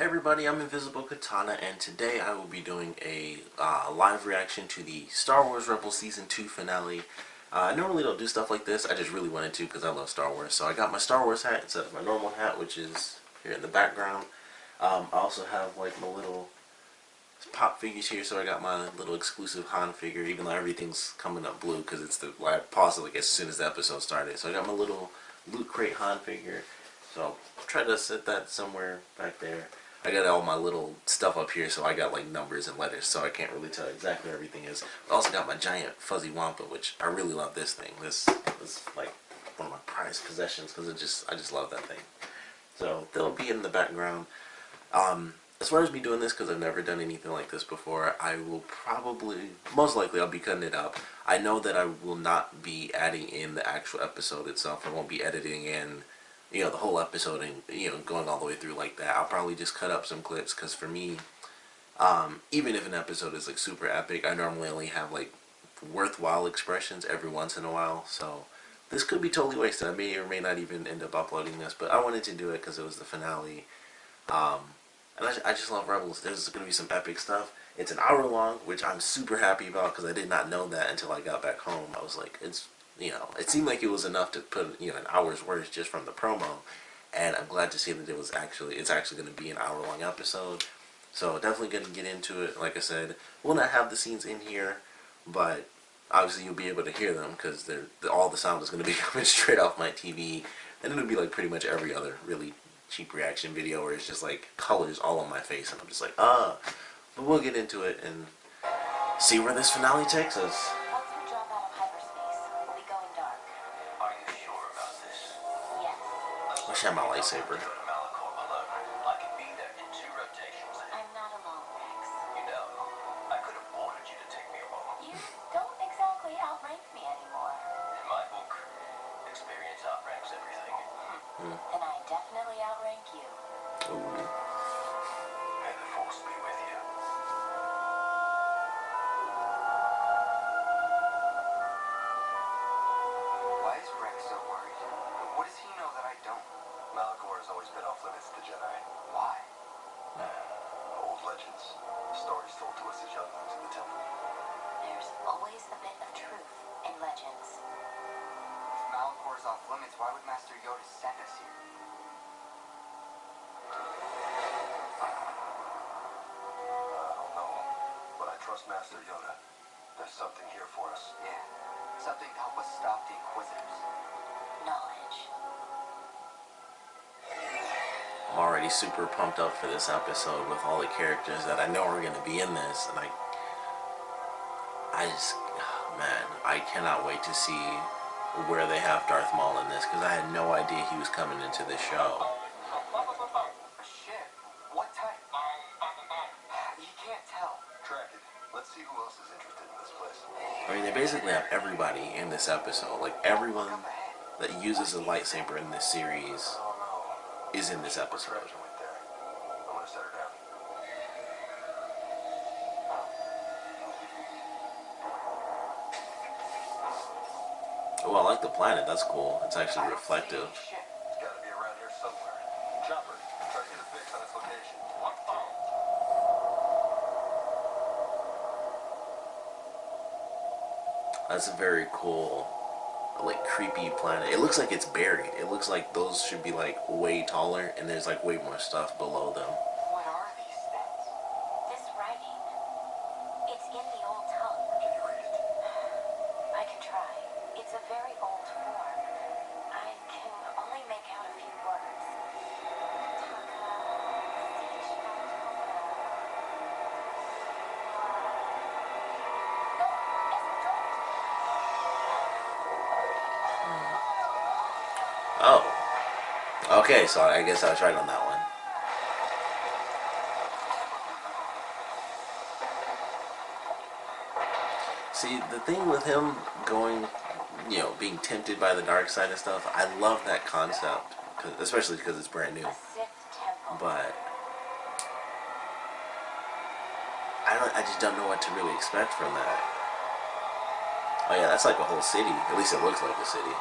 Hey everybody, I'm Invisiblekatana, and today I will be doing a live reaction to the Star Wars Rebels Season 2 finale. I normally don't do stuff like this, I just really wanted to because I love Star Wars. So I got my Star Wars hat instead of my normal hat, which is here in the background. I also have like my little pop figures here, so I got my little exclusive Han figure, even though everything's coming up blue because it's the I paused it like as soon as the episode started. So I got my little Loot Crate Han figure, so I'll try to set that somewhere back there. I got all my little stuff up here, so I got like numbers and letters, so I can't really tell exactly where everything is. I also got my giant fuzzy wampa, which I really love this thing. This is like one of my prized possessions because I just love that thing. So they'll be in the background. As far as me doing this, because I've never done anything like this before, I will most likely I'll be cutting it up. I know that I will not be adding in the actual episode itself. I won't be editing in the whole episode and going all the way through like that. I'll probably just cut up some clips because for me, even if an episode is like super epic, I normally only have like worthwhile expressions every once in a while. So this could be totally wasted. I may or may not even end up uploading this, but I wanted to do it because it was the finale. And I just love Rebels. There's going to be some epic stuff. It's an hour long, which I'm super happy about because I did not know that until I got back home. I was like, it seemed like it was enough to put, an hour's worth just from the promo. And I'm glad to see that it's actually going to be an hour-long episode. So definitely going to get into it. Like I said, we'll not have the scenes in here, but obviously you'll be able to hear them because all the sound is going to be coming straight off my TV. And it'll be like pretty much every other really cheap reaction video where it's just like colors all on my face and I'm just like, But we'll get into it and see where this finale takes us. Once we drop out of hyperspace, we'll be going dark. Are you sure about this? Yes. I wish I had my lightsaber. Go to Malachor alone. I can be there in 2 rotations. I'm not alone, Rex. You know, I could have ordered you to take me along. You don't exactly outrank me anymore. In my book, experience outranks everything. And I definitely outrank you. Ooh. May the force be with you. Why is Rex so worried? What does he know that I don't? Malachor has always been off limits to Jedi. Why? Old legends. Stories told to us as younglings in the temple. There's always a bit of truth in legends. If Malachor is off limits, why would Master Yoda send us here? I don't know, but I trust Master Yoda. There's something here for us. Yeah, something to help us stop the Inquisitors. Knowledge. I'm already super pumped up for this episode with all the characters that I know are going to be in this, and man, I cannot wait to see where they have Darth Maul in this, because I had no idea he was coming into this show. A ship? What type? You can't tell. Track it. Let's see who else is interested in this place. I mean, they basically have everybody in this episode. Like, everyone that uses a lightsaber in this series is in this episode. Right there. I'm gonna set her down. Oh, I like the planet. That's cool. It's actually reflective. It's gotta be around here somewhere. Chopper, try to get a fix on its location. That's a very cool, like, creepy planet. It looks like it's buried. It looks like those should be like way taller and there's like way more stuff below them. What are these things? This writing. It's in the old tongue. Can you read it? I can try. It's a very old form. I can only make out a few words. Oh. Okay, so I guess I was right on that one. See, the thing with him going, being tempted by the dark side and stuff, I love that concept, especially because it's brand new. A Sith temple. But I just don't know what to really expect from that. Oh yeah, that's like a whole city. At least it looks like a city.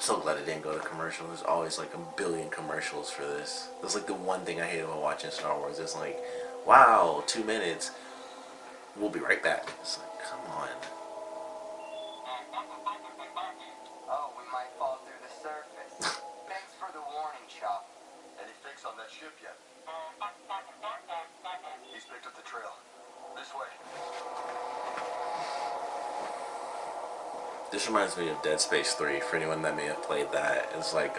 So glad it didn't go to commercial. There's always like a billion commercials for this. That's like the one thing I hate about watching Star Wars. It's like, wow, 2 minutes. We'll be right back. It's like, come on. Oh, we might fall through the surface. Thanks for the warning, Chop. Any fix on that ship yet? He's picked up the trail. This way. This reminds me of Dead Space 3 for anyone that may have played that. It's like,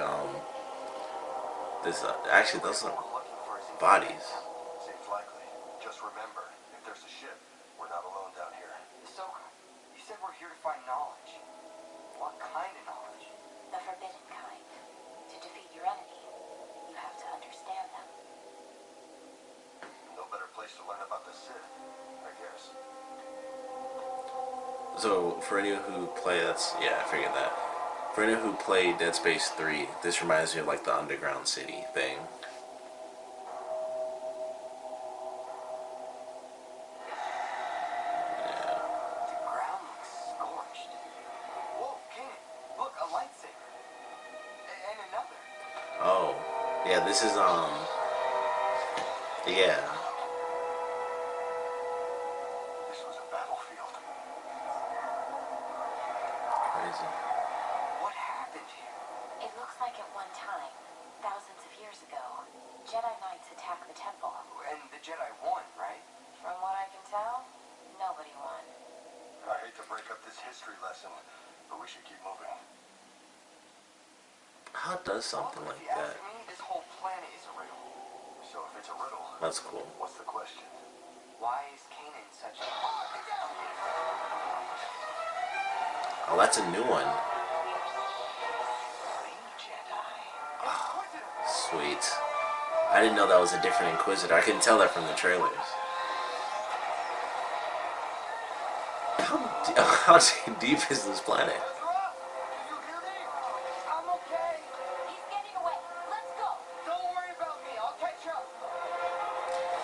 this, actually, those are We're looking for his bodies. Seems likely. Just remember, if there's a ship, we're not alone down here. Ahsoka, you said we're here to find knowledge. What kind of knowledge? The forbidden kind. To defeat your enemy, you have to understand them. No better place to learn about the Sith, I guess. So, for anyone who play, yeah, I figured that. For anyone who played Dead Space 3, this reminds me of like the underground city thing. The ground looks scorched. Whoa, Kanan, look, a lightsaber. And another. Oh, yeah, this is, yeah. This was a battlefield. Crazy. What happened here? It looks like at one time, thousands of years ago, Jedi Knights attacked the temple. And the Jedi won, right? From what I can tell, nobody won. I hate to break up this history lesson, but we should keep moving. How does something Well, like if you that? ask me, this whole planet is a riddle. So if it's a riddle, That's cool. what's the question? Why is Kanan such a... Oh, that's a new one. Sweet. I didn't know that was a different Inquisitor. I couldn't tell that from the trailers. How deep is this planet? Ezra, can you hear me? I'm okay. He's getting away. Let's go. Don't worry about me. I'll catch up.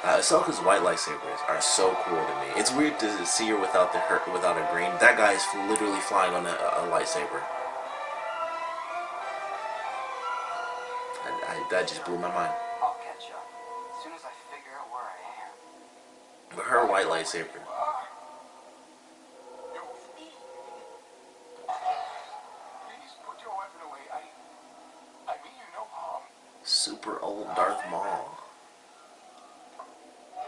Ahsoka's white lightsabers are so cool to me. It's weird to see her without without a green. That guy is literally flying on a lightsaber. That just blew my mind. I'll catch up. As soon as I figure out where I am. But her white lightsaber. Please put your weapon away. I mean you no harm. Super old Darth Maul.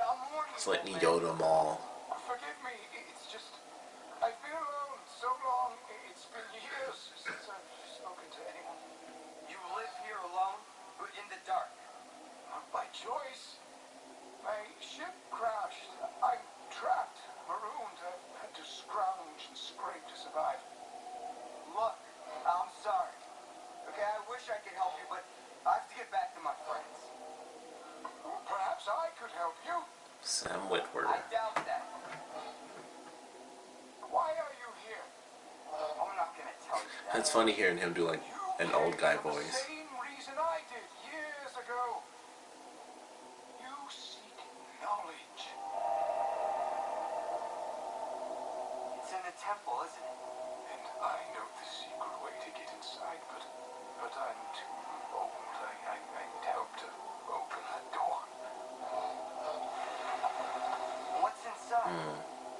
I'm warning It's you, like man. Yoda Maul. Forgive me. It's just I've been alone so long. It's been years since I've spoken to anyone. You live here alone, but in the dark. Not by choice. My ship crashed. I'm trapped, marooned. I've had to scrounge and scrape to survive. Look, I'm sorry. Okay, I wish I could help you, but I have to get back to my friends. Perhaps I could help you. Sam Witwer. I doubt that. Why are you here? I'm not gonna tell you that. It's funny hearing him do like You an old guy came for the voice. same reason I did years ago. You seek knowledge. It's in the temple, isn't it? And I know the secret way to get inside, but I'm too old. I need help to open the door. What's inside?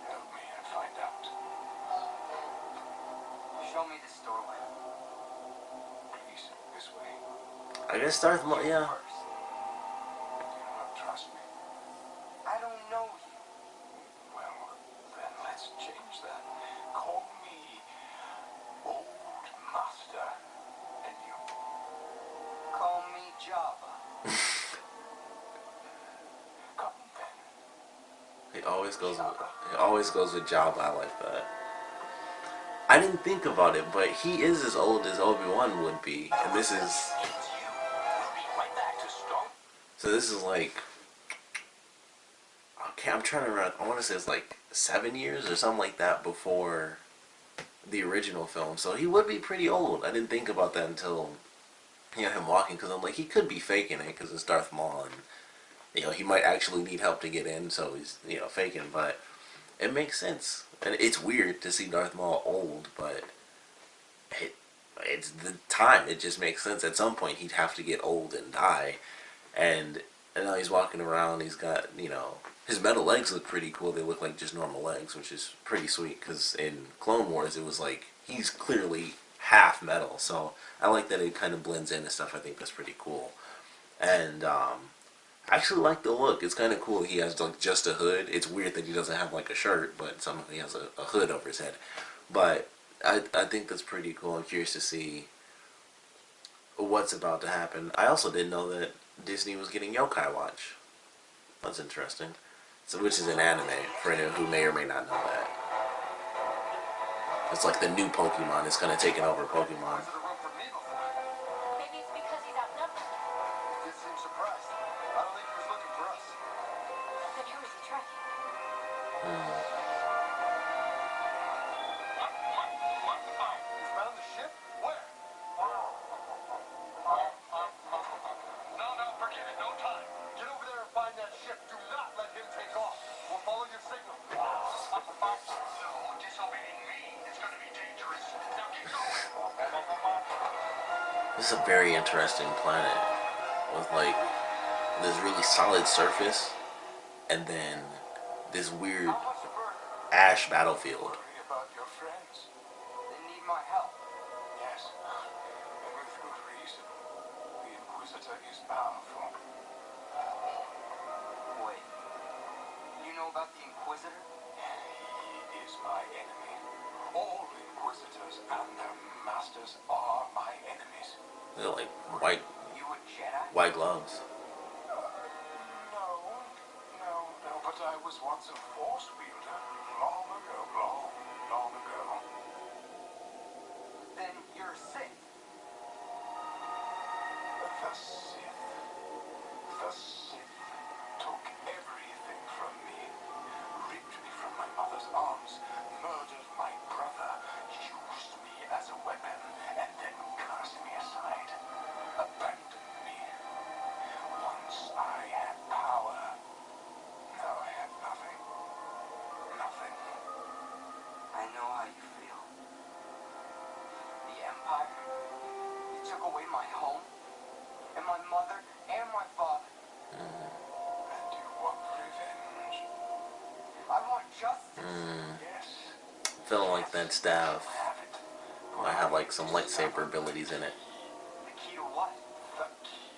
Help me and find out. Show me this doorway. Please, this way. I guess Darth Maul, yeah. First. Do you not trust me? I don't know you. Well, then let's change that. Call me Old Master. And you? Call me Jabba. Come then. He always goes with Jabba. I like that. I didn't think about it, but he is as old as Obi-Wan would be, and this is It's you. We'll be right back to start. so. This is like, okay, I'm trying to remember. I want to say it's like 7 years or something like that before the original film. So he would be pretty old. I didn't think about that until him walking, because I'm like, he could be faking it because it's Darth Maul, and he might actually need help to get in, so he's faking. But it makes sense, and it's weird to see Darth Maul old, but it's the time. It just makes sense. At some point, he'd have to get old and die. And now he's walking around. He's got, his metal legs look pretty cool. They look like just normal legs, which is pretty sweet. Because in Clone Wars, it was like he's clearly half metal. So I like that it kind of blends in and stuff. I think that's pretty cool. And I actually like the look. It's kind of cool. He has like just a hood. It's weird that he doesn't have like a shirt, but somehow he has a hood over his head. But I think that's pretty cool. I'm curious to see what's about to happen. I also didn't know that Disney was getting Yokai Watch. That's interesting. So, which is an anime for anyone who may or may not know that. It's like the new Pokemon. It's kind of taking over Pokemon. Maybe it's because he's outnumbered. He did seem surprised. I don't think he was looking for us. Then who is he tracking? You found the ship? Where? No, forget it. No time. Get over there and find that ship. Do not let him take off. We'll follow your signal. No, disobeying me is going to be dangerous. Now get going. This is a very interesting planet with like this really solid surface and then this weird How much further? ash battlefield. Worry about your friends. They need my help. Yes, and with good reason. The Inquisitor is powerful. Wait. You know about the Inquisitor? He is my enemy. All Inquisitors and their masters are my enemies. They're like white You a Jedi? white gloves. No, but I was once a Force wielder. Long ago. Then you're a Sith. The Sith took everything from me, ripped me from my mother's arms, murdered my brother, used me as a weapon, and then cast me aside, abandoned me. Once I had power, now I have nothing. Nothing. I know how you feel. The Empire, it took away my home, and my mother, and my father. And you want revenge? I want justice. Yes. Feeling like that staff Have it. might have like some lightsaber abilities in it. The key to what? The key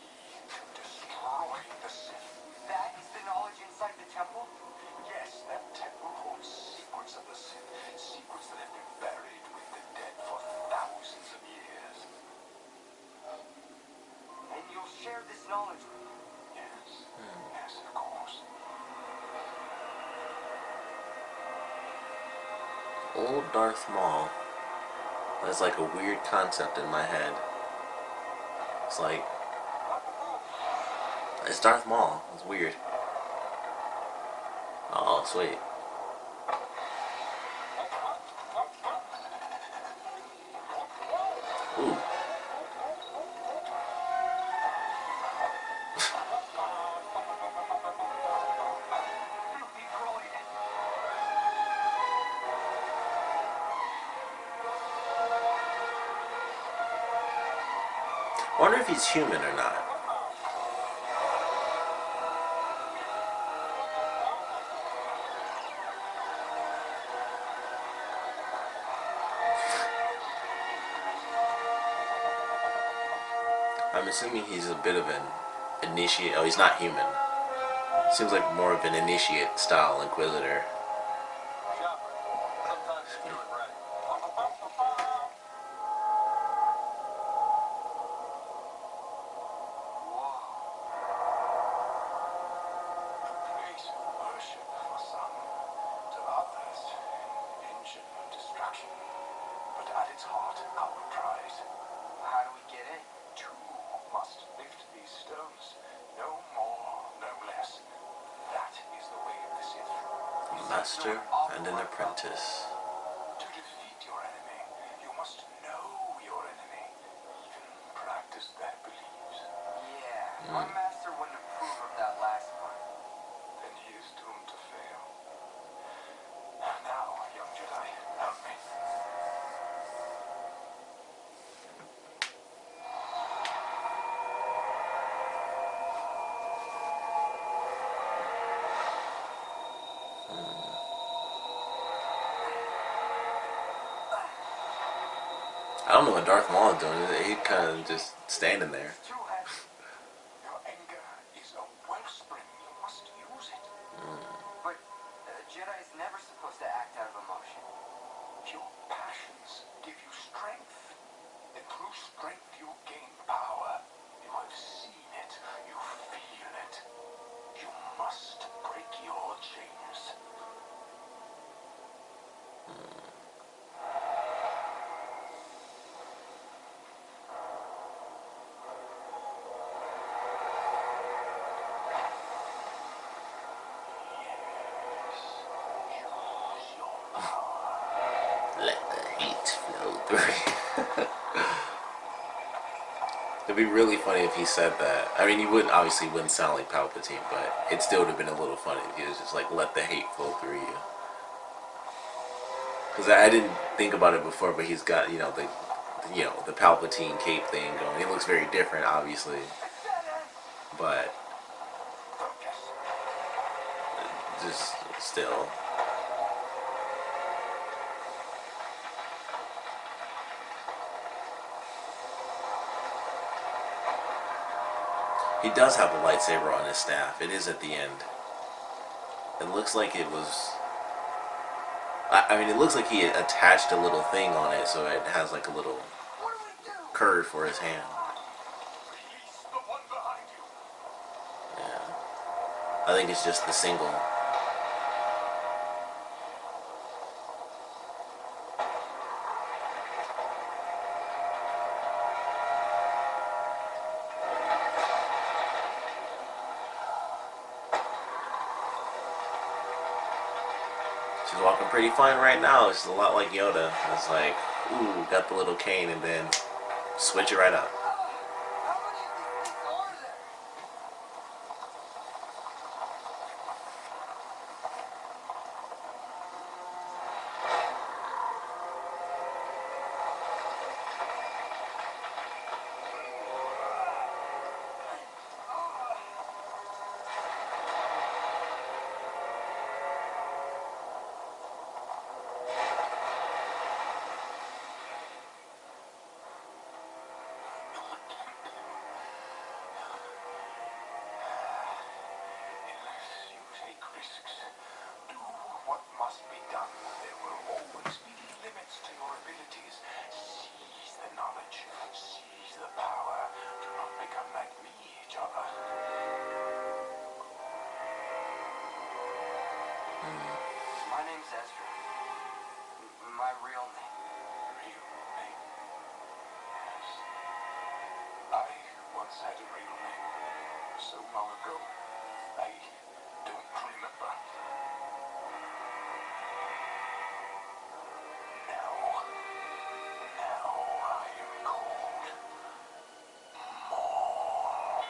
to destroy the Sith. That is the knowledge inside the temple? Yes, that temple holds secrets of the Sith. Secrets that have been buried with the dead for thousands of years. And you'll share this knowledge with me. Yes. Yes, of course. Old Darth Maul. That's like a weird concept in my head. It's like it's Darth Maul. It's weird. Oh, sweet. Ooh. Deployed. I wonder if he's human or not. I'm assuming he's a bit of an initiate. Oh, he's not human. Seems like more of an initiate style Inquisitor. Sometimes you do it right. Whoa. Place of worship for some, to others, an engine of destruction. But at its heart, our prize. How do we get in? Two must lift these stones. No more, no less. That is the way of the Sith. A master and an apprentice. To defeat your enemy, you must know your enemy. Even practice their beliefs. Yeah, my master wouldn't approve of that last one. Then he is doomed to fail. Now, young Jedi, help me. what Darth Maul is doing. He kind of just standing there. It's too heavy. Your anger is a wellspring. You must use it. But a Jedi is never supposed to act out of emotion. Your passions give you strength. And through strength you gain power. You have seen it. You feel it. You must break your chains. Let the heat flow through. It'd be really funny if he said that. I mean, he wouldn't sound like Palpatine, but it still would have been a little funny if he was just like, let the hate flow through you. Because I didn't think about it before, but he's got, the Palpatine cape thing going. He looks very different, obviously, but just still. He does have a lightsaber on his staff. It is at the end. It looks like it was... I mean, it looks like he attached a little thing on it, so it has like a little curve for his hand. Release the one behind you. Yeah. I think it's just the single. She's walking pretty fine right now. It's a lot like Yoda. It's like, ooh, got the little cane and then switch it right up. How many of these things are there? Unless you take risks, do what must be done. There will always be limits to your abilities. Seize the knowledge, seize the power. Do not become like me, Jabba. My name's Ezra. My real name. Real name. Yes. I once had a real name. So long ago, I don't remember. Now I am called Maul.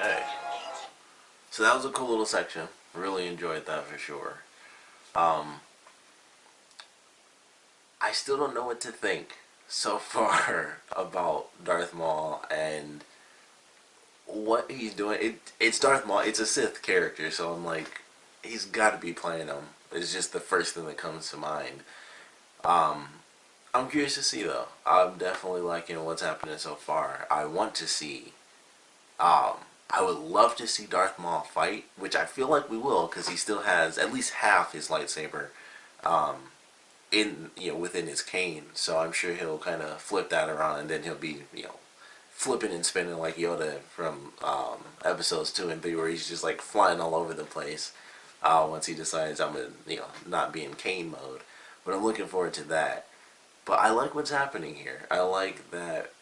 Hey. So that was a cool little section. Really enjoyed that for sure. I still don't know what to think so far about Darth Maul and what he's doing. It's Darth Maul. It's a Sith character, so I'm like, he's got to be playing him. It's just the first thing that comes to mind. I'm curious to see though. I'm definitely liking what's happening so far. I want to see. I would love to see Darth Maul fight, which I feel like we will, because he still has at least half his lightsaber within his cane. So I'm sure he'll kind of flip that around, and then he'll be flipping and spinning like Yoda from episodes 2 and 3, where he's just like flying all over the place once he decides I'm gonna not be in cane mode. But I'm looking forward to that. But I like what's happening here. I like that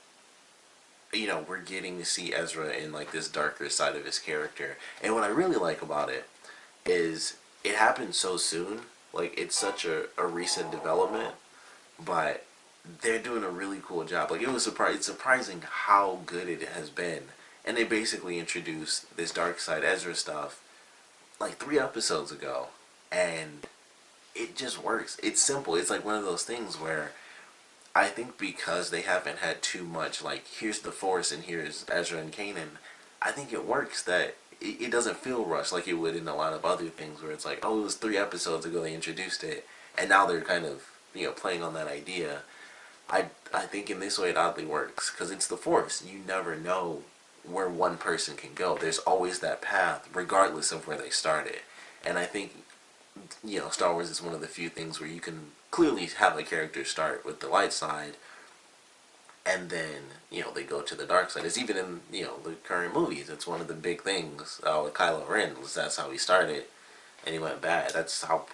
we're getting to see Ezra in like this darker side of his character. And what I really like about it is it happened so soon. Like, it's such a recent development, but they're doing a really cool job. Like, it's surprising how good it has been. And they basically introduced this dark side Ezra stuff like 3 episodes ago, and it just works. It's simple. It's like one of those things where I think because they haven't had too much, like, here's the Force and here's Ezra and Kanan, I think it works that it doesn't feel rushed like it would in a lot of other things where it's like, oh, it was 3 episodes ago they introduced it, and now they're kind of playing on that idea. I think in this way it oddly works because it's the Force. You never know where one person can go. There's always that path, regardless of where they started. And I think Star Wars is one of the few things where you can clearly have a character start with the light side, and then they go to the dark side. It's even in the current movies. It's one of the big things with Kylo Ren. That's how he started, and he went bad. That's how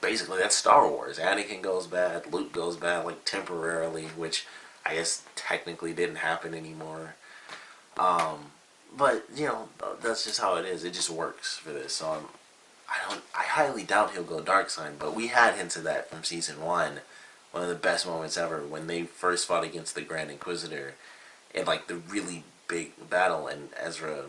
basically that's Star Wars. Anakin goes bad, Luke goes bad, like temporarily, which I guess technically didn't happen anymore. But that's just how it is. It just works for this. So I highly doubt he'll go dark side, but we had hints of that from season 1. One of the best moments ever when they first fought against the Grand Inquisitor in like the really big battle, and Ezra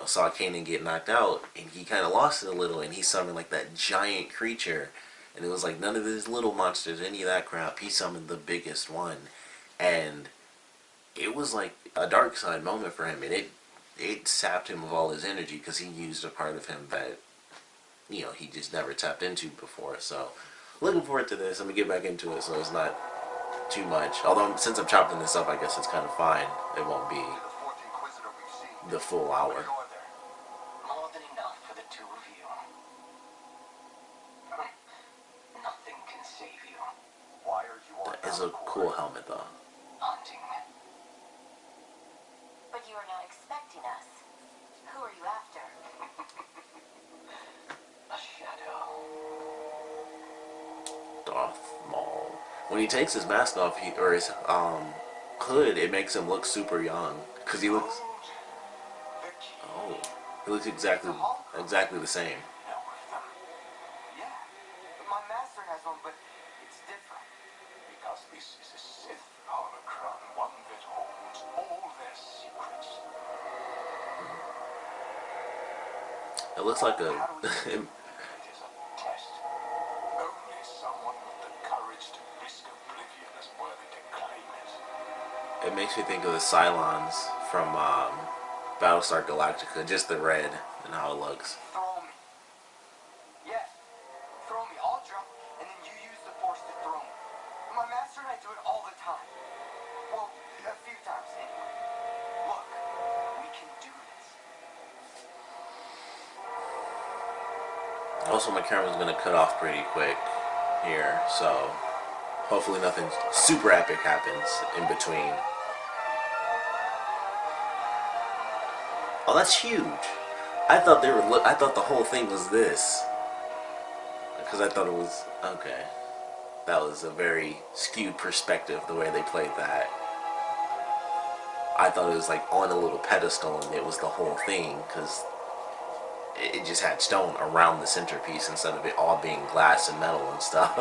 saw Kanan get knocked out, and he kind of lost it a little, and he summoned like that giant creature, and it was like none of these little monsters, any of that crap. He summoned the biggest one, and it was like a dark side moment for him, and it sapped him of all his energy because he used a part of him that he just never tapped into before. So looking forward to this. I'm gonna get back into it so it's not too much. Although since I'm chopping this up, I guess it's kind of fine. It won't be The fourth Inquisitor we've seen. the full hour. You're there. More than enough for the two of you. Nothing can save you. Why are you on That is a Malachor? cool helmet though. Hunting. But you are not expecting us. Who are you after? A shadow. Darth Maul. When he takes his mask off, or his hood, it makes him look super young because he looks. The key. Oh, he looks exactly the same. Now with them. Yeah. My master has one, but it's different. Because this is a Sith holocron, one that holds all their secrets. It looks like How do we a. It is a test. Only someone with the courage to risk oblivion is worthy to claim it. It makes me think of the Cylons from Battlestar Galactica, just the red and how it looks. Throw me. Yeah. Throw me. I'll jump, and then you use the force to throw me. My master and I do it all the time. Well, a few times anyway. Look, we can do this. Also, my camera's gonna cut off pretty quick here, so hopefully nothing super epic happens in between. Oh, that's huge. I thought I thought the whole thing was this, because I thought it was okay. That was a very skewed perspective the way they played that. I thought it was like on a little pedestal and it was the whole thing because it just had stone around the centerpiece instead of it all being glass and metal and stuff.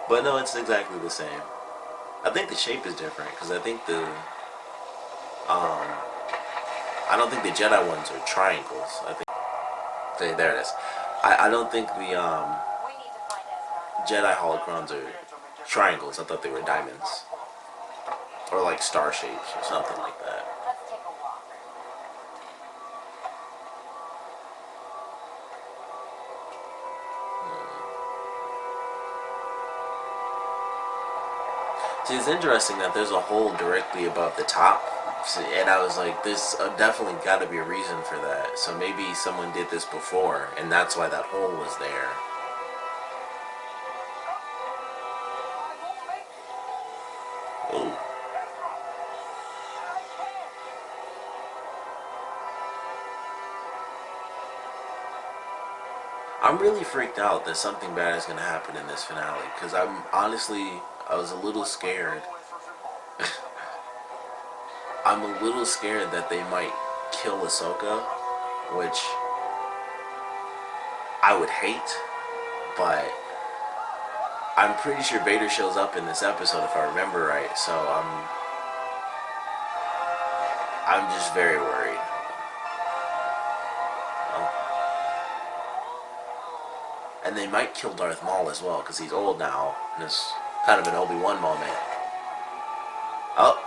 But no, it's exactly the same. I think the shape is different because I think I don't think the Jedi ones are triangles. I think there it is. I don't think the We need to find Ezra. Jedi holocrons are triangles. I thought they were diamonds or like star shapes or something like that. Let's take a walk. See, it's interesting that there's a hole directly above the top, and I was like, there's definitely got to be a reason for that. So maybe someone did this before, and that's why that hole was there. Oh, I'm really freaked out that something bad is going to happen in this finale, because I was a little scared. I'm a little scared that they might kill Ahsoka, which I would hate, but I'm pretty sure Vader shows up in this episode if I remember right, so I'm just very worried. Oh. And they might kill Darth Maul as well, because he's old now, and it's kind of an Obi-Wan moment. Oh.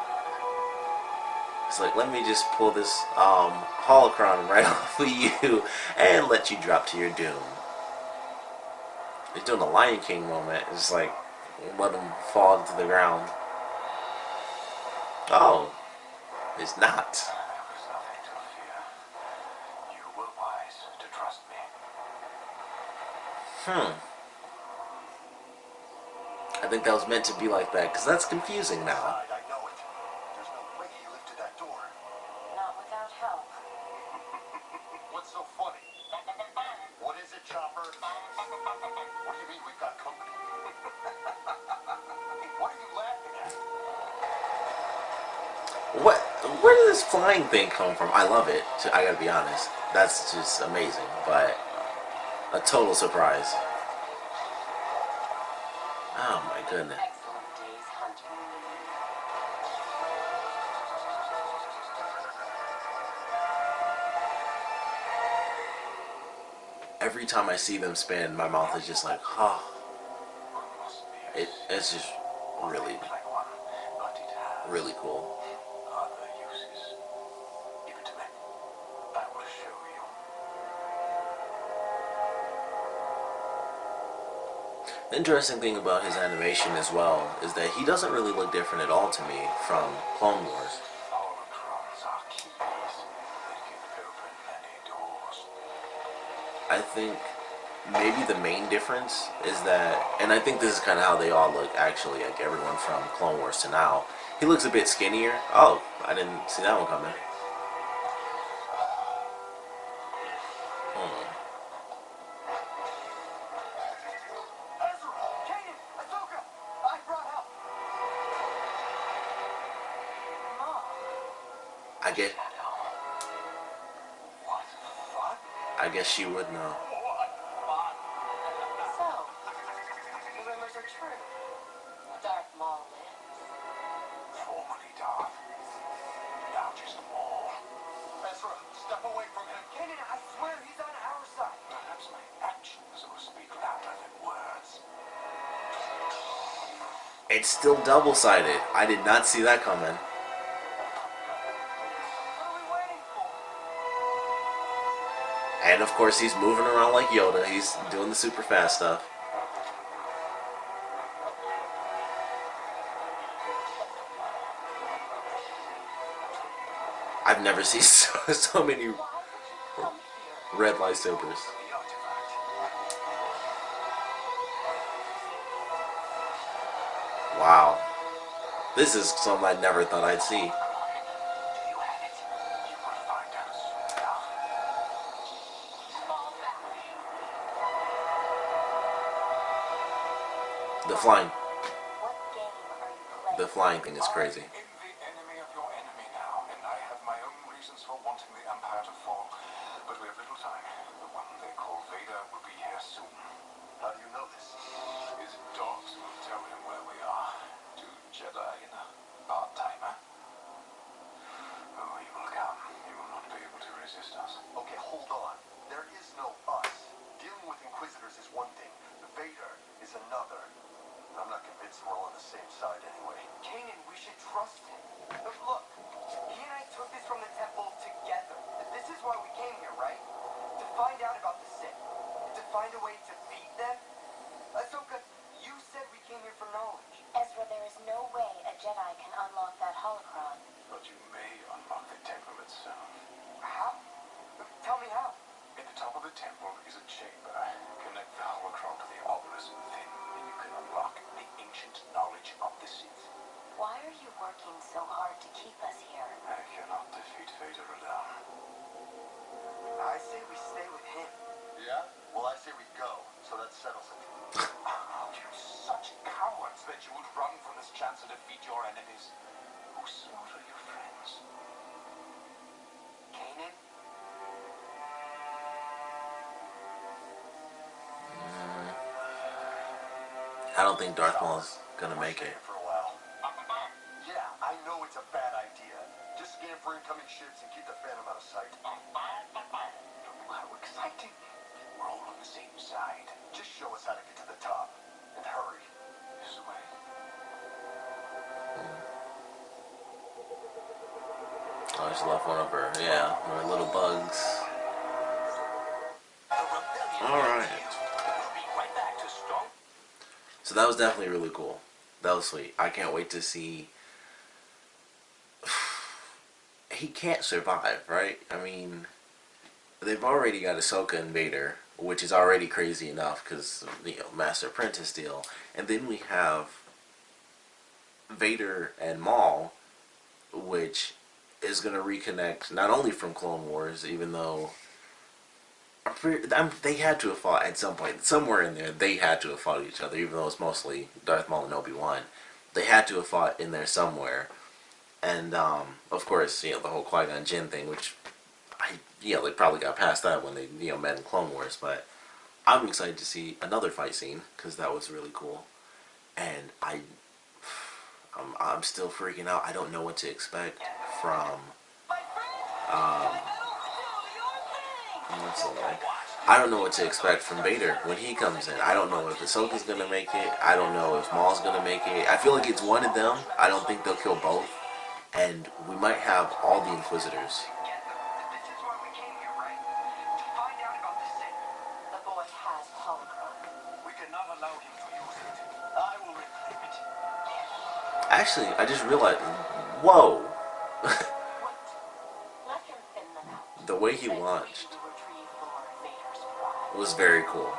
It's like, let me just pull this holocron right off of you and let you drop to your doom. He's doing the Lion King moment. It's like, let him fall to the ground. Oh, it's not. There was nothing to fear. You were wise to trust me. I think that was meant to be like that, because that's confusing now. I know it. There's no way he lifted that door. Not without help. What's so funny? What is it, Chopper? What do you mean we've got company? Hey, what are you laughing at? What? Where did this flying thing come from? I love it. I gotta be honest. That's just amazing, but a total surprise. Oh my goodness. Excellent day's hunting. Every time I see them spin, my mouth is just like, oh. It's just really, really cool. Other uses. Give it to me. I will show you. The interesting thing about his animation as well is that he doesn't really look different at all to me from Clone Wars. Holocrons are keys that can open many doors. I think maybe the main difference is that, and I think this is kind of how they all look actually, like everyone from Clone Wars to now. He looks a bit skinnier. Oh, I didn't see that one coming. Ezra! Kanan! Ahsoka! I brought help! Maul. I guess, What fun? I guess she would know. What fun? So, the rumors are true. Darth Maul lives. Formerly Darth. Now just Maul. Ezra, step away from him. Kanan, I swear he's on our side. Perhaps my actions will speak louder than words. It's still double-sided. I did not see that coming. What are we waiting for? And of course he's moving around like Yoda. He's doing the super fast stuff. I've never seen so many Why would you come here? red lightsabers. The artifact. Wow. This is something I never thought I'd see. Do you have it? You will find out soon enough. Fall back. The flying, What game are you playing? the flying thing is crazy. I am the enemy of your enemy now, and I have my own reasons for wanting the Empire to fall. But we have little time. The one they call Vader will be here soon. How do you know this? His dogs will tell him where we are. Two Jedi in a part-timer. Oh, he will come. He will not be able to resist us. Okay, hold on. There is no us. Dealing with Inquisitors is one thing. Vader is another. I'm not convinced we're all on the same side anyway. Kanan, we should trust him. Look, he and I took this from the temple together. This is why we came here, right? To find out about the Sith. To find a way to beat them. Ahsoka, you said we came here for knowledge. Ezra, there is no way a Jedi can unlock that holocron. But you may unlock the temple itself. How? Tell me how. At the top of the temple is a chamber. Connect the holocron to the obelisk within, and you can unlock the ancient knowledge of the Sith. Why are you working so hard to keep us here? I cannot defeat Vader alone. I say we stay with him. Yeah? Well, I say we go, so that settles it. Oh, you such cowards that you would run from this chance to defeat your enemies. Who slaughter your friends? Kanan? I don't think Darth Maul is gonna make it. For a while. Yeah, I know it's a bad idea. Just scan for incoming ships and keep the Phantom out of sight. How exciting. We're all on the same side. Just show us how to get to the top. And hurry. This way. Oh, I just left one of her. Yeah, her little bugs. The rebellion All right. begins. We'll be right back to that was definitely really cool. That was sweet. I can't wait to see. He can't survive, right? I mean, they've already got Ahsoka and Vader, which is already crazy enough because, Master Apprentice deal, and then we have Vader and Maul, which is gonna reconnect not only from Clone Wars, even though they had to have fought at some point, somewhere in there. They had to have fought each other, even though it's mostly Darth Maul and Obi-Wan. They had to have fought in there somewhere, and of course, the whole Qui-Gon Jinn thing, which they probably got past that when they met in Clone Wars. But I'm excited to see another fight scene because that was really cool, and I'm still freaking out. I don't know what to expect from. What's the name? I don't know what to expect from Vader when he comes in. I don't know if Ahsoka's gonna make it. I don't know if Maul's gonna make it. I feel like it's one of them. I don't think they'll kill both, and we might have all the Inquisitors. This is why we came here, right? To find out about the Sith. The boy has holocron. We cannot allow him to use it. I will reclaim it. Actually, I just realized. Whoa! Wait. Let him thin them out. The way he Then launched we will retrieve Lord Vader's prize. was very cool.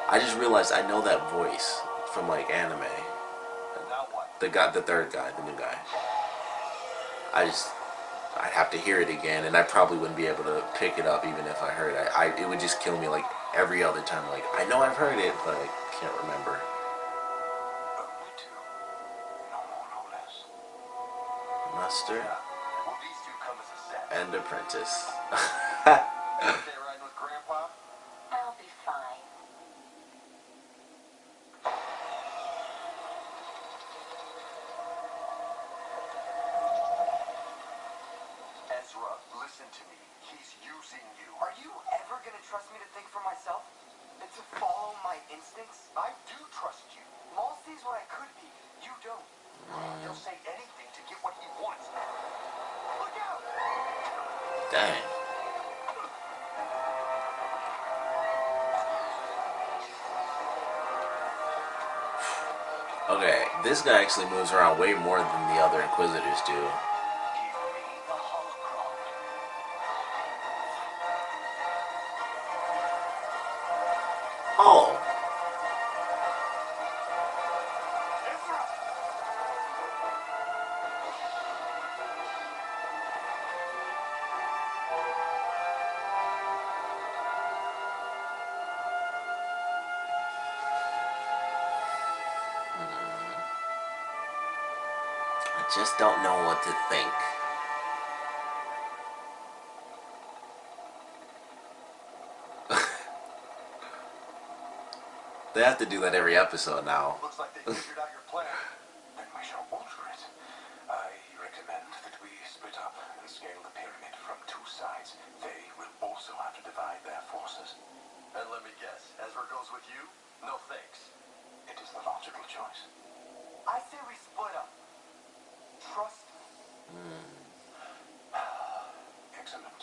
I just realized I know that voice from like anime. Now what? The third guy, the new guy. I'd have to hear it again, and I probably wouldn't be able to pick it up even if I heard it. It would just kill me like every other time. Like, I know I've heard it, but I can't remember. Only two. No more, no less. Master Will these two come as a set? and apprentice. Stay riding with Grandpa? I'll be fine. Ezra, listen to me. He's using you. Are you ever gonna trust me to think for myself? And to follow my instincts? I do trust you. Maul sees what I could be. You don't. He'll say anything to get what he wants. Look out! Dang. Okay, this guy actually moves around way more than the other Inquisitors do. Give me the holocron. Oh! Ezra! I just don't know what to think. They have to do that every episode now. Looks like they figured out your plan. Then we shall alter it. I recommend that we split up and scale the pyramid from two sides. They will also have to divide their forces. And let me guess, Ezra goes with you? No thanks. It is the logical choice. I say we split up. Trust me. Excellent.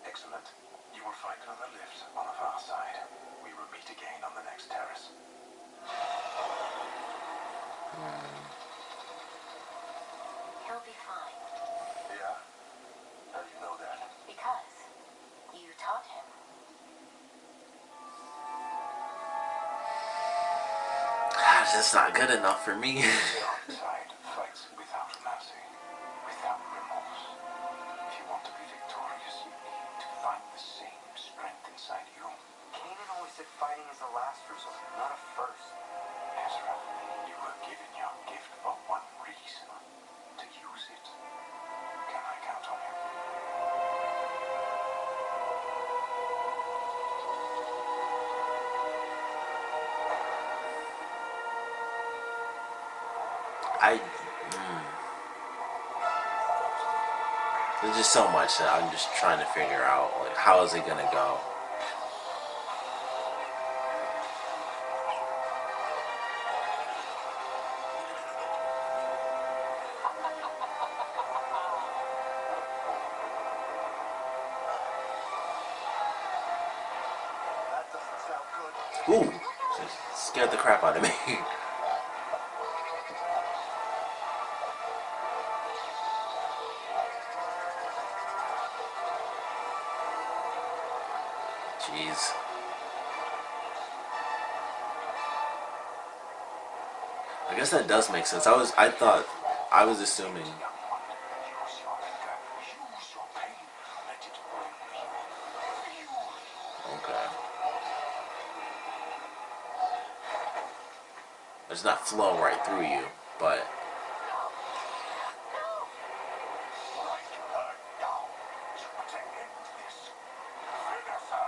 Excellent. You will fight on the lift on the far side. We will meet again on the next terrace. He'll be fine. Yeah? How do you know that? Because you taught him. That's not good enough for me. The dark side fights without mercy, without remorse. If you want to be victorious, you need to find the same strength inside you. Kanan always said fighting is a last resort, not a first. Ezra, you were given your gift for one reason. To use it. Can I count on you? There's just so much that I'm just trying to figure out. Like, how is it gonna go? That doesn't sound good. Ooh! Scared the crap out of me. Jeez. I guess that does make sense. I was assuming. Use your anger. Use your pain. Let it fuel you. Okay. It's not flow right through you, but Strike her down. To end this. Finish her.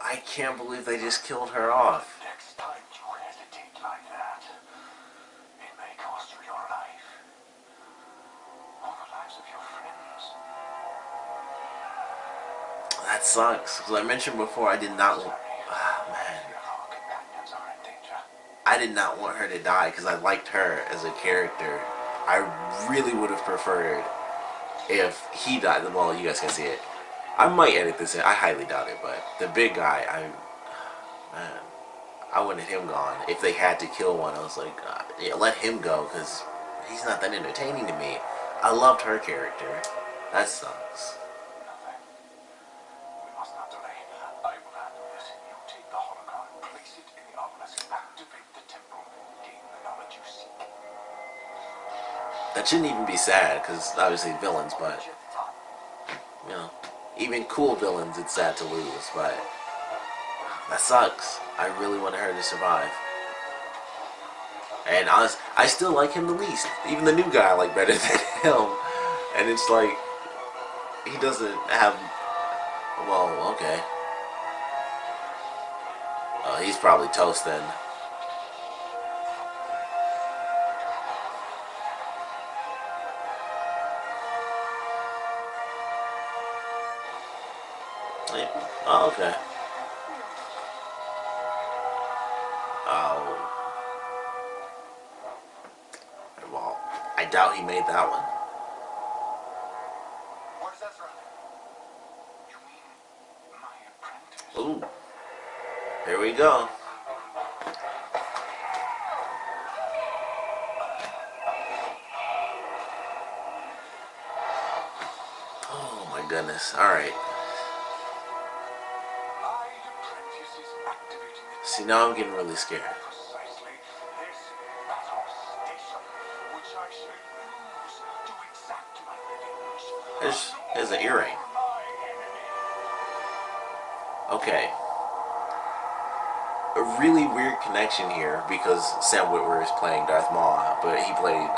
I can't believe they just killed her off. Next time you hesitate like that, it may cost you your life. Or the lives of your friends. That sucks. Because I mentioned before, I did not. Man, Your fellow companions are in danger. I did not want her to die because I liked her as a character. I really would have preferred if he died. Well, you guys can see it. I might edit this in. I highly doubt it, but the big guy, man, I wanted him gone. If they had to kill one, I was like, yeah, let him go because he's not that entertaining to me. I loved her character. That sucks. Nothing. We must not delay. I will handle this. You take the holocron, place it in the obelisk, activate the temple, gain the knowledge you seek. That shouldn't even be sad because obviously villains, but Meet you at the top. you know, even cool villains, it's sad to lose. But that sucks. I really wanted her to survive. And I still like him the least. Even the new guy I like better than him. And it's like, he doesn't have, well, okay. He's probably toast then. Yeah. Oh, okay. Oh. Well, I doubt he made that one. Where's Ezra? You mean my apprentice? Ooh. Here we go. Oh my goodness. Alright. My apprentice is activating the See, now I'm getting really scared. precisely this battle station, which I shall use to exact my revenge. There's an earring. My enemy. Okay. A really weird connection here because Sam Witwer is playing Darth Maul, but he played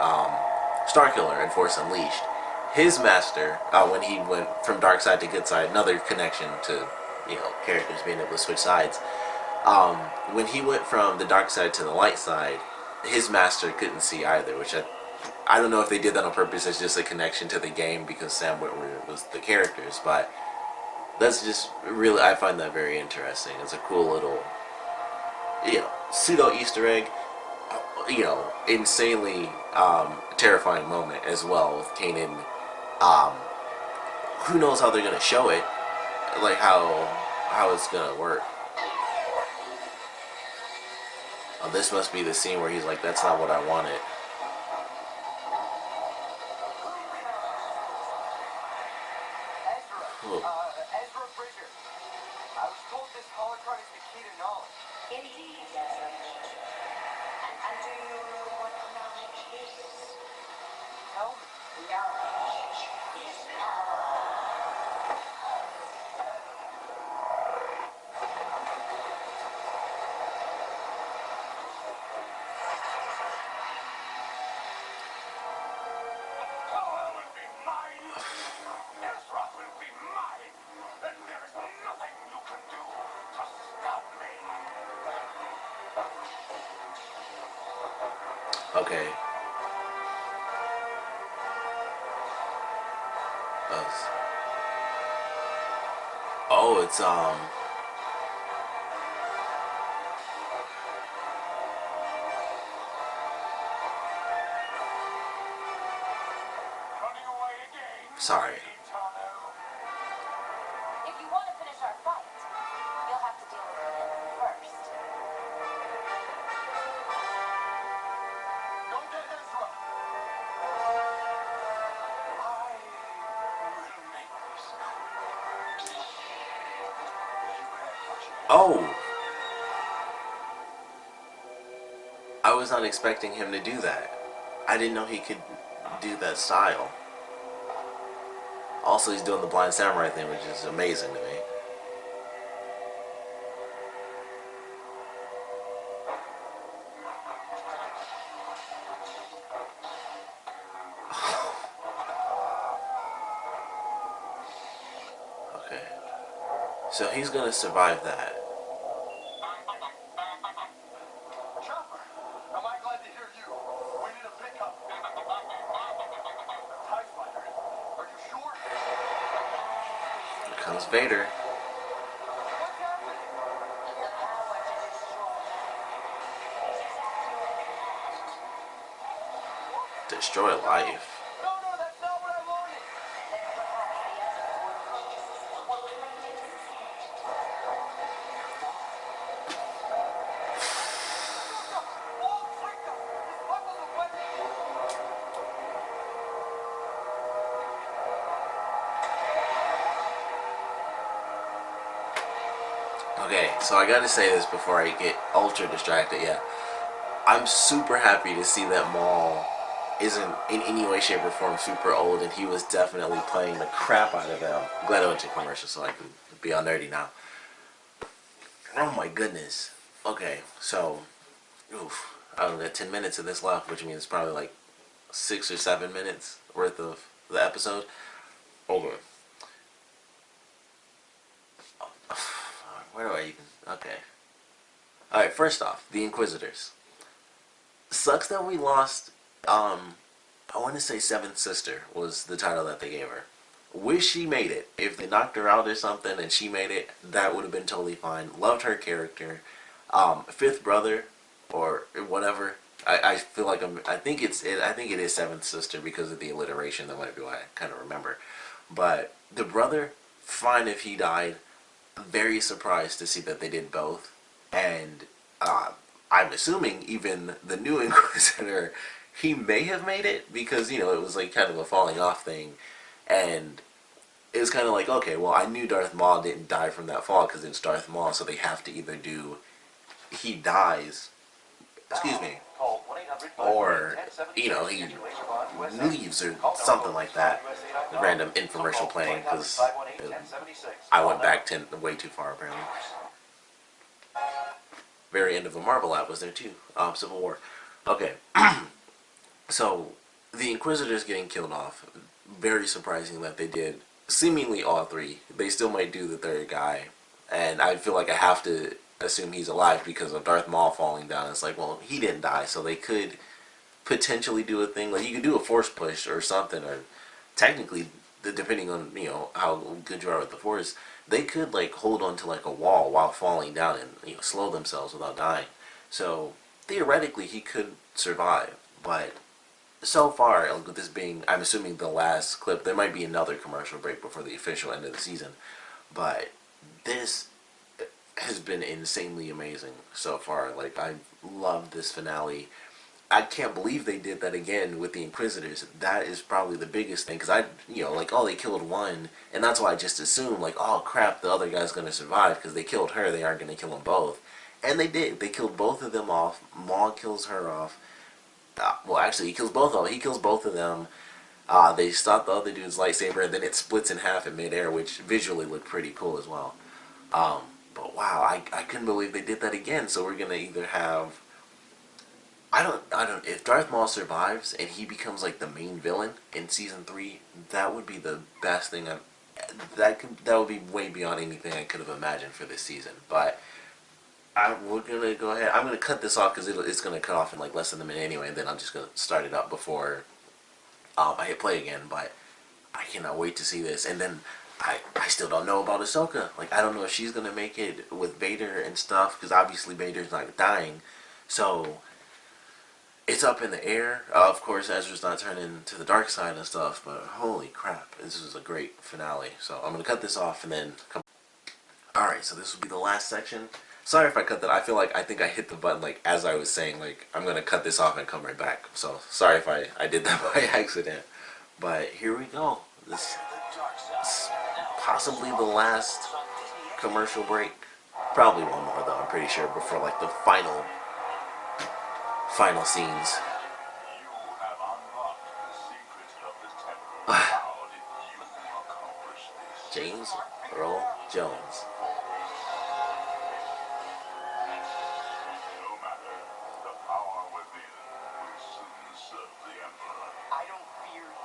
Starkiller in Force Unleashed. His master, when he went from dark side to good side, another connection to, you know, characters being able to switch sides. When he went from the dark side to the light side, his master couldn't see either, which I don't know if they did that on purpose as just a connection to the game because Sam Witwer was the characters, but that's just really, I find that very interesting. It's a cool little, you know, pseudo Easter egg, you know, insanely terrifying moment as well with Kanan. Who knows how they're gonna show it, like how it's gonna work. Oh, this must be the scene where he's like, "That's not what I wanted." Ezra. Ezra Bridger. I was told this holocron is the key to knowledge. Indeed, Ezra. And do you know what knowledge is? Tell me. Knowledge is power. Power will be mine. Ezra will be mine. And there is nothing you can do to stop me. Okay. That's- Oh, it's Running away again. sorry. Kitano. If you want to Oh! I was not expecting him to do that. I didn't know he could do that style. Also, he's doing the blind samurai thing, which is amazing to me. Okay. So he's gonna survive that. Chopper, am I glad to hear you? We need a pickup. TIE fighter. Are you sure? Here comes Vader. What's happening? The power to destroy is exactly what it has. Destroy life. No, that's not what I wanted. Then perhaps the others will create it. Whoa, freak up! This weapon's a weapon! Okay, so I gotta say this before I get ultra distracted. Yeah, I'm super happy to see that Maul isn't in any way, shape, or form super old, and he was definitely playing the crap out of them. I'm glad I went to commercial so I can be all nerdy now. Oh my goodness. Okay, so, oof, I don't know, 10 minutes of this left, which means it's probably like 6 or 7 minutes worth of the episode. Over. Where do I even? Okay. Alright, first off, the Inquisitors. Sucks that we lost, I want to say Seventh Sister was the title that they gave her. Wish she made it. If they knocked her out or something and she made it, that would have been totally fine. Loved her character. Fifth brother, or whatever. I feel like I think it is Seventh Sister because of the alliteration. That might be why I kind of remember. But the brother, fine if he died. Very surprised to see that they did both, and I'm assuming even the new Inquisitor, he may have made it because it was like kind of a falling off thing, and it was kind of like, okay, well, I knew Darth Maul didn't die from that fall because it's Darth Maul, so they have to either do he dies, excuse me, or he leaves or something like that. The random infomercial playing because I went back way too far apparently. Very end of a Marvel app was there too. Civil War. Okay, so the Inquisitors getting killed off. Very surprising that they did seemingly all three. They still might do the third guy, and I feel like I have to assume he's alive because of Darth Maul falling down. It's like, well, he didn't die, so they could potentially do a thing like you could do a force push or something, or technically, depending on how good you are with the force, they could like hold on to like a wall while falling down and slow themselves without dying. So theoretically, he could survive, but so far, like, with this being, I'm assuming the last clip, there might be another commercial break before the official end of the season, but this has been insanely amazing so far. Like, I love this finale. I can't believe they did that again with the Inquisitors. That is probably the biggest thing, because like, oh, they killed one, and that's why I just assumed, like, oh crap, the other guy's going to survive, because they killed her, they aren't going to kill them both. And they did. They killed both of them off. Maul kills her off. Well, actually, he kills both of them. He kills both of them. They stop the other dude's lightsaber, and then it splits in half in midair, which visually looked pretty cool as well. But wow, I couldn't believe they did that again. So we're gonna either have, I don't. If Darth Maul survives and he becomes like the main villain in season 3, that would be the best thing. That would be way beyond anything I could have imagined for this season. But we're gonna go ahead. I'm gonna cut this off because it's gonna cut off in like less than a minute anyway, and then I'm just gonna start it up before I hit play again. But I cannot wait to see this. And then I still don't know about Ahsoka. Like, I don't know if she's gonna make it with Vader and stuff, because obviously Vader's not dying, so it's up in the air. Of course, Ezra's not turning to the dark side and stuff. But holy crap, this is a great finale. So I'm gonna cut this off and then come. All right, so this will be the last section. Sorry if I cut that. I feel like I think I hit the button like as I was saying, like, I'm gonna cut this off and come right back. So sorry if I did that by accident. But here we go. This is possibly the last commercial break. Probably one more though, I'm pretty sure, before like the final scenes. You have unlocked the secrets of the temple. How did you accomplish this? James Earl Jones. No matter. The power within will soon serve the Emperor. I don't fear you.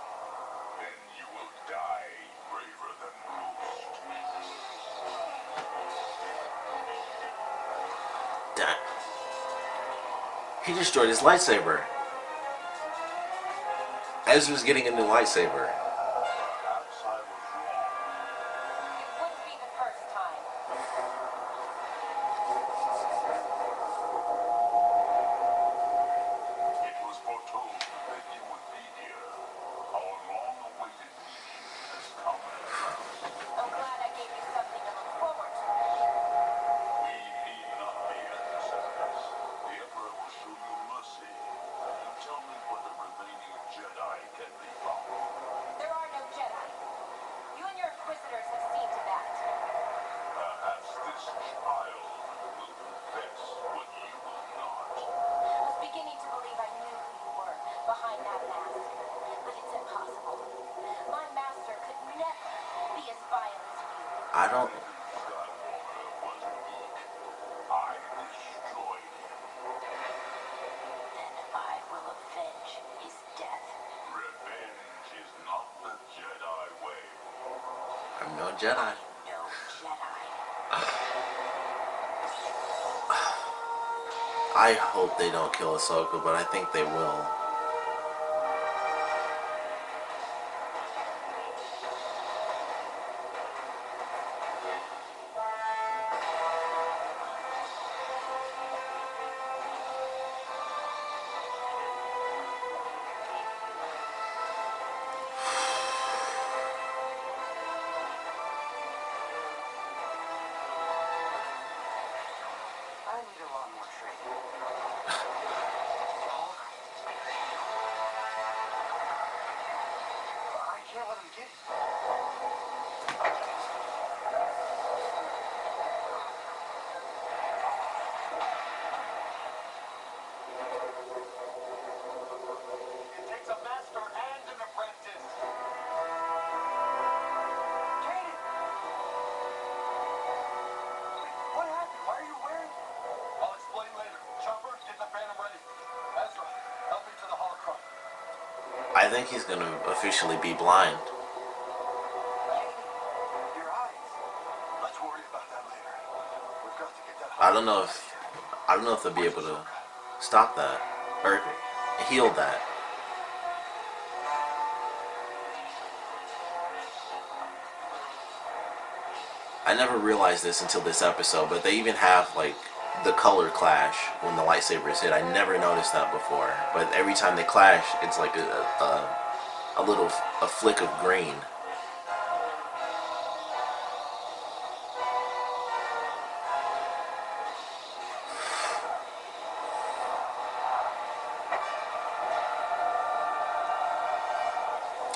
Then you will die braver than most. Damn. He destroyed his lightsaber. Ezra's getting a new lightsaber. Perhaps I was wrong. It wouldn't be the first time. It was foretold that you would be here. Our long-awaited meeting has come at last. I'm glad I gave you something to look forward to. We need not be adversaries. The Emperor will show you mercy. You tell me where the remaining Jedi can be found. There are no Jedi. You and your Inquisitors have seen to that. Perhaps this child will confess what you will not. I was beginning to believe I knew who you were behind that mask. But it's impossible. My master could never be as vile as you. I don't. Skywalker was weak. I destroyed him. Then I will avenge his death. Revenge is not the Jedi way. I'm no Jedi. No Jedi. I hope they don't kill Ahsoka, but I think they will. I need a lot more training. I can't let him get it. It takes a master and an apprentice. Kaden! What happened? Why are you wearing it? I'll explain later. Chopper, get the Phantom ready. Ezra, help me to the holocron. I think he's gonna officially be blind. Your eyes. Let's worry about that later. We've got to get that. I don't know if they'll be able to stop that or heal that. I never realized this until this episode, but they even have like the color clash when the lightsabers hit. I never noticed that before, but every time they clash, it's like a little flick of green.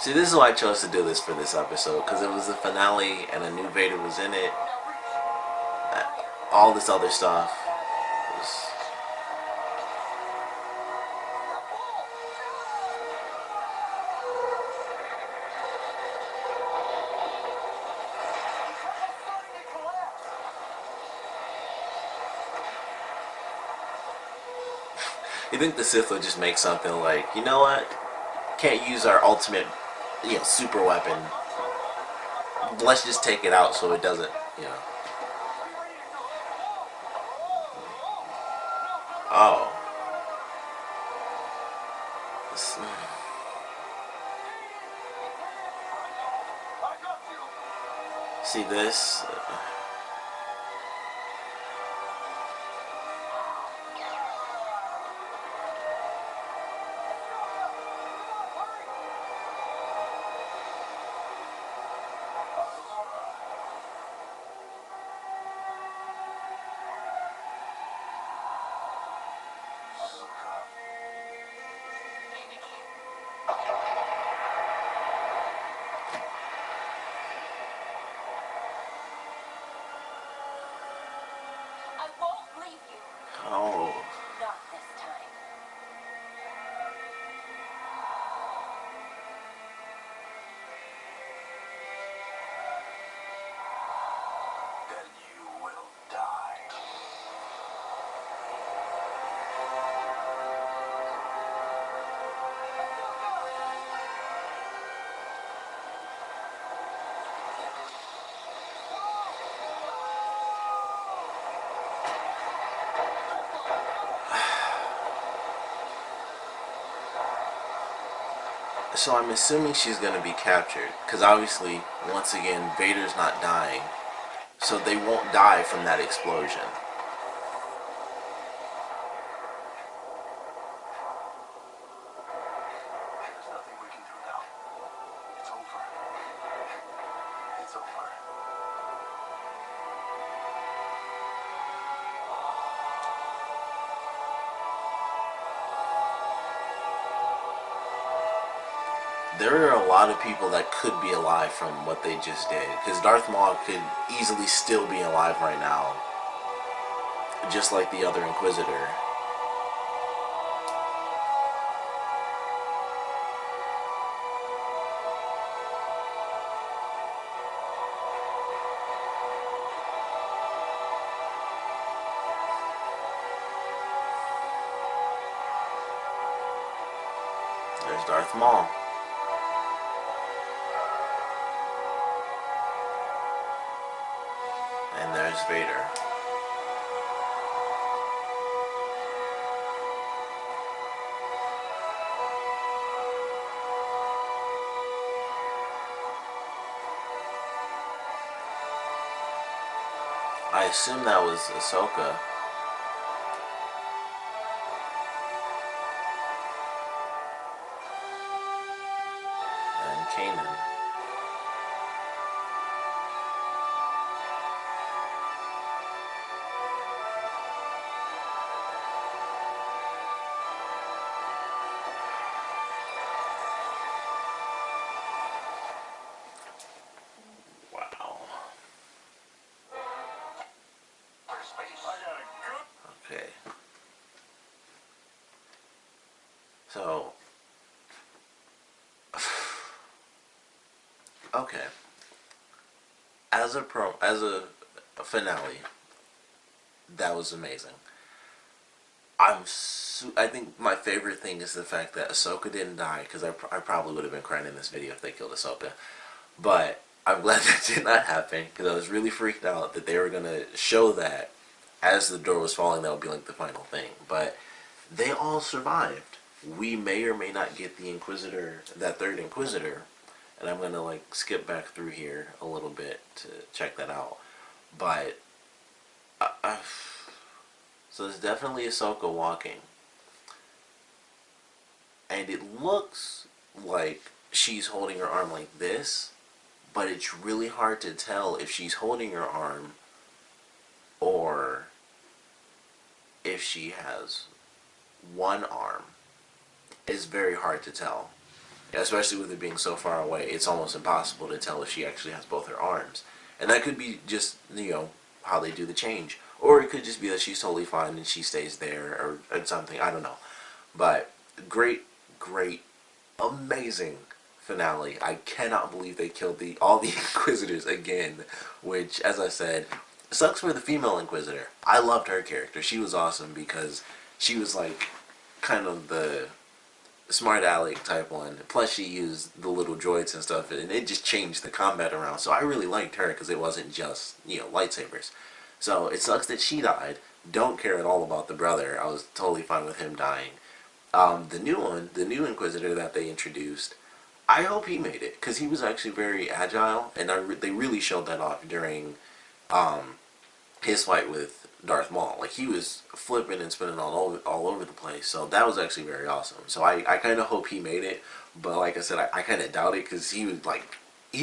See, this is why I chose to do this for this episode, because it was the finale and a new Vader was in it. All this other stuff was... You think the Sith would just make something like, you know what? Can't use our ultimate, super weapon. Let's just take it out so it doesn't, Oh. See this? So I'm assuming she's going to be captured. Because obviously, once again, Vader's not dying. So they won't die from that explosion. There's nothing we can do now. It's over. It's over. There are a lot of people that could be alive from what they just did. Because Darth Maul could easily still be alive right now. Just like the other Inquisitor. There's Darth Maul. And there's Vader. I assume that was Ahsoka. And Kanan. Wow. Okay. So, okay. As a finale, that was amazing. I think my favorite thing is the fact that Ahsoka didn't die, because I probably would have been crying in this video if they killed Ahsoka. But I'm glad that did not happen, because I was really freaked out that they were going to show that as the door was falling, that would be like the final thing. But they all survived. We may or may not get the Inquisitor, that third Inquisitor, and I'm going to like skip back through here a little bit to check that out. But so it's definitely Ahsoka walking, and it looks like she's holding her arm like this, but it's really hard to tell if she's holding her arm or if she has one arm. It's very hard to tell, especially with it being so far away. It's almost impossible to tell if she actually has both her arms, and that could be just, you know, how they do the change, or it could just be that she's totally fine and she stays there, or something. I don't know. But great, amazing finale. I cannot believe they killed all the Inquisitors again, which, as I said, sucks for the female Inquisitor. I loved her character. She was awesome because she was like kind of the smart aleck type one. Plus she used the little droids and stuff, and it just changed the combat around. So I really liked her because it wasn't just, you know, lightsabers. So it sucks that she died. Don't care at all about the brother. I was totally fine with him dying. The new one, the new Inquisitor that they introduced, I hope he made it, because he was actually very agile, and they really showed that off during his fight with Darth Maul. Like, he was flipping and spinning all over the place, so that was actually very awesome. So I kind of hope he made it, but like I said, I kind of doubt it, because he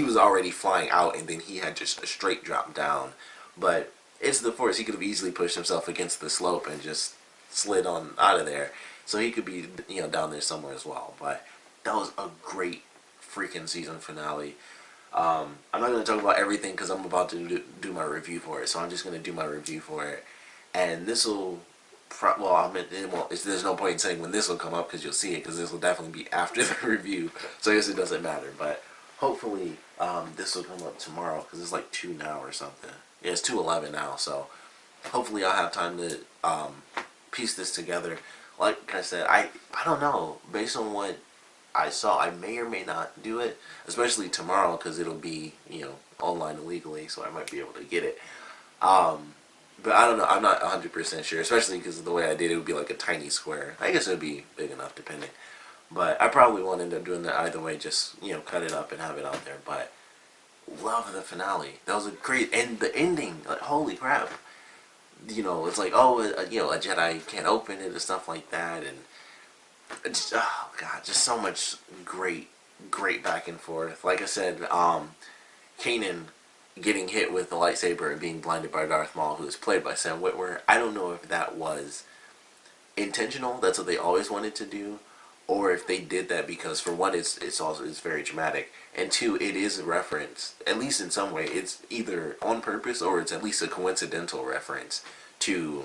was already flying out, and then he had just a straight drop down. But it's the Force. He could have easily pushed himself against the slope and just slid on out of there. So he could be, you know, down there somewhere as well. But that was a great freaking season finale. I'm not going to talk about everything because I'm about to do my review for it. So I'm just going to do my review for it. And this will, well, there's no point in saying when this will come up because you'll see it, because this will definitely be after the review. So I guess it doesn't matter. But hopefully this will come up tomorrow, because it's like 2 now or something. Yeah, it's 2:11 now. So hopefully I'll have time to piece this together. Like I said, I don't know. Based on what I saw, I may or may not do it, especially tomorrow, because it'll be, you know, online illegally, so I might be able to get it. But I don't know. I'm not 100% sure, especially because of the way I did it. Would be like a tiny square. I guess it would be big enough, depending. But I probably won't end up doing that either way. Just cut it up and have it out there. But love the finale. That was a great, and the ending. Like, holy crap! It's like, oh, a Jedi can't open it and stuff like that, and just, oh god, just so much great back and forth. Like I said, Kanan getting hit with the lightsaber and being blinded by Darth Maul, who is played by Sam Witwer. I don't know if that was intentional. That's what they always wanted to do, or if they did that because, for one, it's very dramatic, and two, it is a reference, at least in some way. It's either on purpose or it's at least a coincidental reference to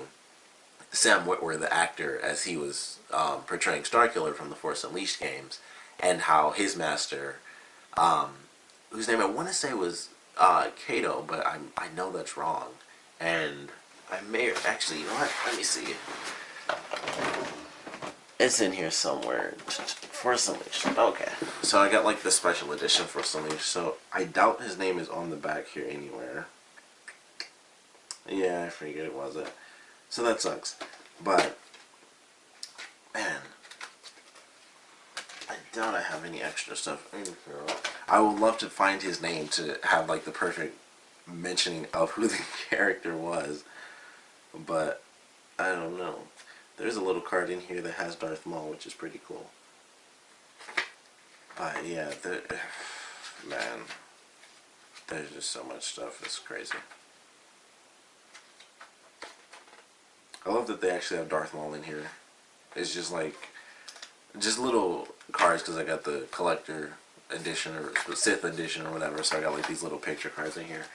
Sam Witwer, the actor, as he was portraying Starkiller from the Force Unleashed games, and how his master, whose name I want to say was Kato, but I know that's wrong, and I may actually, you know what? Let me see. It's in here somewhere. Force Unleashed. Okay, so I got like the special edition Force Unleashed. So I doubt his name is on the back here anywhere. Yeah, I figured it wasn't. So that sucks. But man, I doubt I have any extra stuff in here. I would love to find his name to have like the perfect mentioning of who the character was, but I don't know. There's a little card in here that has Darth Maul, which is pretty cool. But yeah, man, there's just so much stuff. It's crazy. I love that they actually have Darth Maul in here. It's just like, just little cards, because I got the collector edition or Sith edition or whatever, so I got like these little picture cards in here.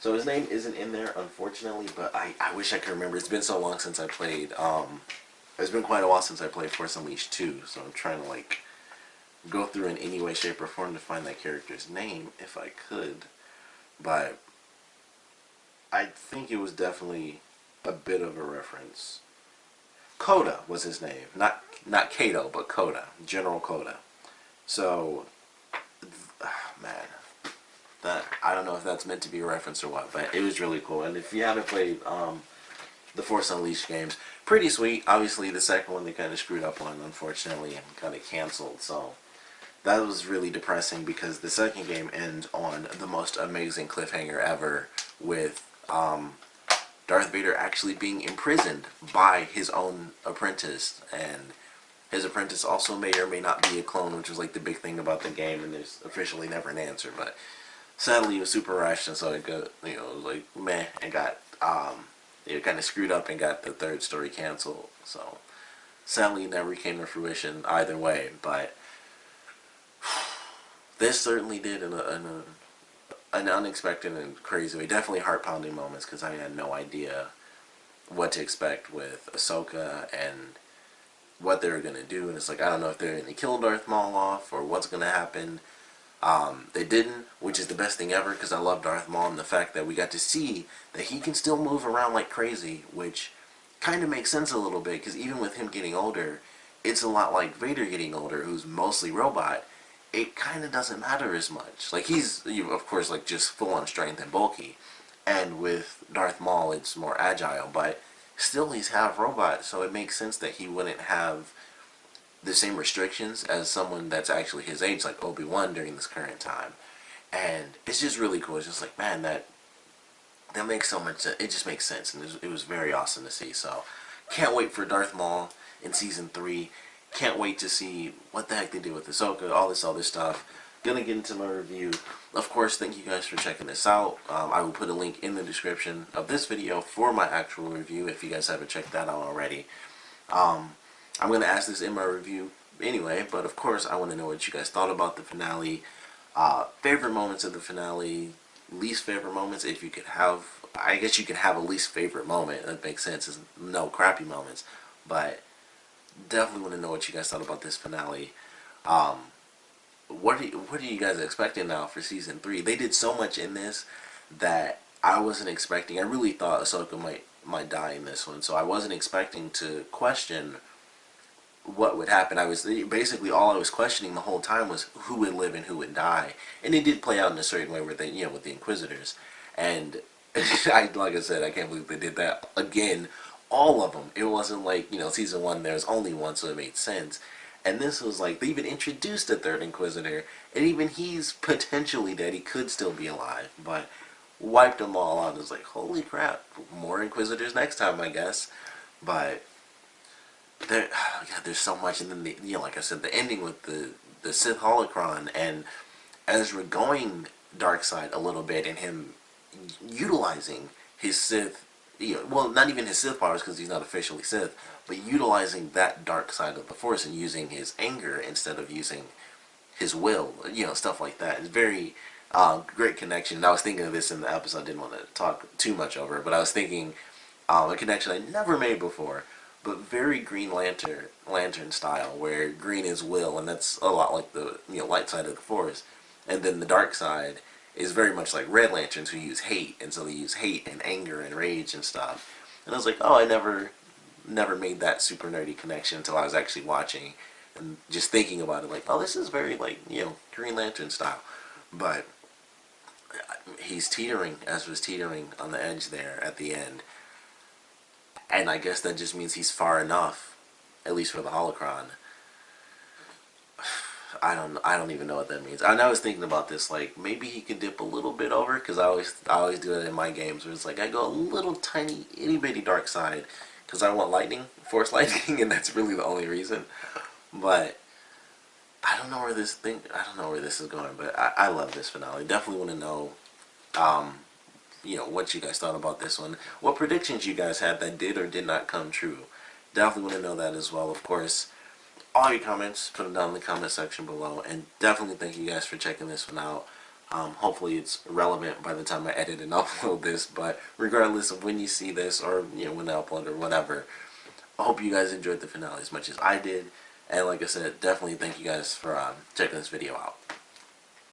So his name isn't in there, unfortunately, but I wish I could remember. It's been so long since I played, it's been quite a while since I played Force Unleashed 2, so I'm trying to like go through in any way, shape, or form to find that character's name, if I could. But I think it was definitely a bit of a reference. Coda was his name, not Kato, but Coda, General Coda. So, man, that, I don't know if that's meant to be a reference or what, but it was really cool. And if you haven't played the Force Unleashed games, pretty sweet. Obviously, the second one they kind of screwed up on, unfortunately, and kind of canceled. So that was really depressing, because the second game ends on the most amazing cliffhanger ever, with Darth Vader actually being imprisoned by his own apprentice, and his apprentice also may or may not be a clone, which was like the big thing about the game, and there's officially never an answer. But sadly, it was super rushed, and so it got, it was like meh, and got it kind of screwed up and got the third story canceled. So sadly, it never came to fruition either way. But this certainly did in an unexpected and crazy way. Definitely heart-pounding moments, because I had no idea what to expect with Ahsoka and what they were going to do. And it's like, I don't know if they're going to kill Darth Maul off or what's going to happen. They didn't, which is the best thing ever, because I love Darth Maul, and the fact that we got to see that he can still move around like crazy, which kind of makes sense a little bit, because even with him getting older, it's a lot like Vader getting older, who's mostly robot. It kind of doesn't matter as much. Like, he's, of course, like, just full-on strength and bulky. And with Darth Maul, it's more agile, but still he's half robot, so it makes sense that he wouldn't have the same restrictions as someone that's actually his age, like Obi-Wan during this current time. And it's just really cool. It's just like, man, that makes so much sense. It just makes sense, and it was very awesome to see. So, can't wait for Darth Maul in Season 3. Can't wait to see what the heck they do with Ahsoka, all this other stuff. Gonna get into my review. Of course, thank you guys for checking this out. I will put a link in the description of this video for my actual review if you guys haven't checked that out already. I'm going to ask this in my review anyway, but of course I want to know what you guys thought about the finale. Favorite moments of the finale, least favorite moments, if you could have. I guess you could have a least favorite moment. That makes sense. There's no crappy moments, but definitely want to know what you guys thought about this finale. What are you guys expecting now for Season 3? They did so much in this that I wasn't expecting. I really thought Ahsoka might die in this one, so I wasn't expecting to question what would happen. I was basically, all I was questioning the whole time was who would live and who would die, and it did play out in a certain way where they, with the Inquisitors, and like I said, I can't believe they did that again. All of them. It wasn't like Season 1 there's only one, so it made sense. And this was like, they even introduced a third Inquisitor, and even he's potentially dead. He could still be alive, but wiped them all out. It's like, holy crap, more Inquisitors next time, I guess. But there, God, there's so much. And then, like I said, the ending with the Sith holocron and Ezra going dark side a little bit, and him utilizing his Sith, well, not even his Sith powers because he's not officially Sith, but utilizing that dark side of the Force and using his anger instead of using his will, stuff like that. It's very great connection. And I was thinking of this in the episode. I didn't want to talk too much over it, but I was thinking a connection I never made before, but very Green Lantern style, where green is will, and that's a lot like the light side of the Force, and then the dark side is very much like Red Lanterns, who use hate, and so they use hate and anger and rage and stuff. And I was like, oh, I never made that super nerdy connection until I was actually watching and just thinking about it, like, oh, this is very like Green Lantern style. But he's teetering, Ezra's teetering on the edge there at the end, and I guess that just means he's far enough, at least for the holocron. I don't even know what that means. I was thinking about this, like maybe he can dip a little bit over, because I always do it in my games where it's like I go a little tiny itty bitty dark side because I want lightning, force lightning, and that's really the only reason. But I don't know where this is going, but I love this finale. Definitely want to know what you guys thought about this one. What predictions you guys had that did or did not come true. Definitely want to know that as well. Of course, all your comments, put them down in the comment section below. And definitely thank you guys for checking this one out. Hopefully it's relevant by the time I edit and upload this. But regardless of when you see this, or when I upload or whatever, I hope you guys enjoyed the finale as much as I did. And like I said, definitely thank you guys for checking this video out.